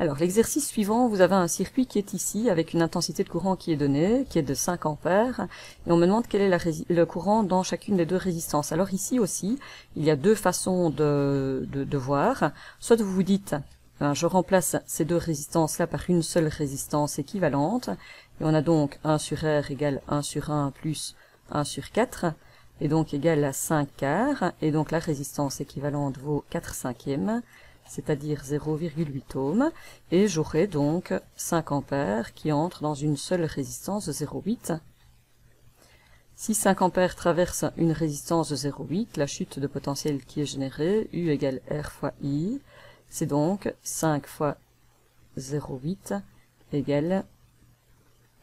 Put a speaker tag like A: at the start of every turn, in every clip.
A: Alors, l'exercice suivant, vous avez un circuit qui est ici, avec une intensité de courant qui est donnée, qui est de 5 ampères, et on me demande quel est le courant dans chacune des deux résistances. Alors ici aussi, il y a deux façons de voir. Soit vous vous dites, je remplace ces deux résistances-là par une seule résistance équivalente, et on a donc 1 sur R égale 1 sur 1 plus 1 sur 4, et donc égale à 5 quarts, et donc la résistance équivalente vaut 4 cinquièmes, c'est-à-dire 0,8 ohms, et j'aurai donc 5 ampères qui entrent dans une seule résistance de 0,8. Si 5 ampères traverse une résistance de 0,8, la chute de potentiel qui est générée, U égale R fois I, c'est donc 5 fois 0,8 égale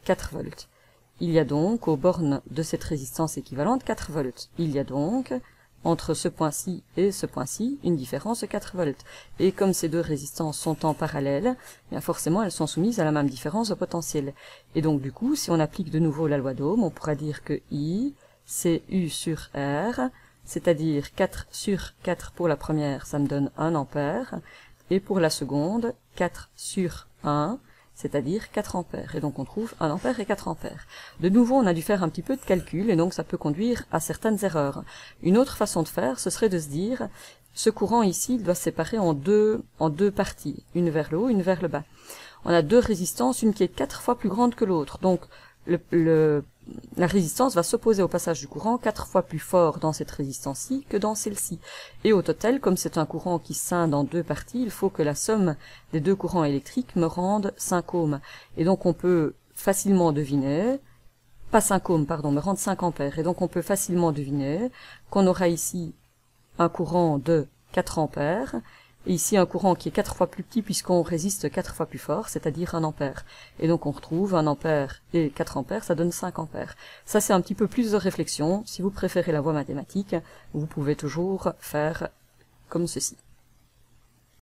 A: 4 volts. Il y a donc, aux bornes de cette résistance équivalente, 4 volts. Il y a donc, entre ce point-ci et ce point-ci, une différence de 4 volts. Et comme ces deux résistances sont en parallèle, bien forcément elles sont soumises à la même différence de potentiel. Et donc du coup, si on applique de nouveau la loi d'Ohm, on pourra dire que I, c'est U sur R, c'est-à-dire 4 sur 4 pour la première, ça me donne 1 ampère, et pour la seconde, 4 sur 1, c'est-à-dire 4 ampères. Et donc on trouve 1 ampère et 4 ampères. De nouveau, on a dû faire un petit peu de calcul, et donc ça peut conduire à certaines erreurs. Une autre façon de faire, ce serait de se dire, ce courant ici, il doit se séparer en deux parties, une vers le haut, une vers le bas. On a deux résistances, une qui est 4 fois plus grande que l'autre. Donc la résistance va s'opposer au passage du courant 4 fois plus fort dans cette résistance-ci que dans celle-ci. Et au total, comme c'est un courant qui scinde en deux parties, il faut que la somme des deux courants électriques me rende 5 ohms. Et donc on peut facilement deviner, pas 5 ohms, pardon, me rende 5 ampères. Et donc on peut facilement deviner qu'on aura ici un courant de 4 ampères, et ici un courant qui est 4 fois plus petit puisqu'on résiste 4 fois plus fort, c'est-à-dire 1 ampère. Et donc on retrouve 1 ampère et 4 ampères, ça donne 5 ampères. Ça c'est un petit peu plus de réflexion. Si vous préférez la voie mathématique, vous pouvez toujours faire comme ceci.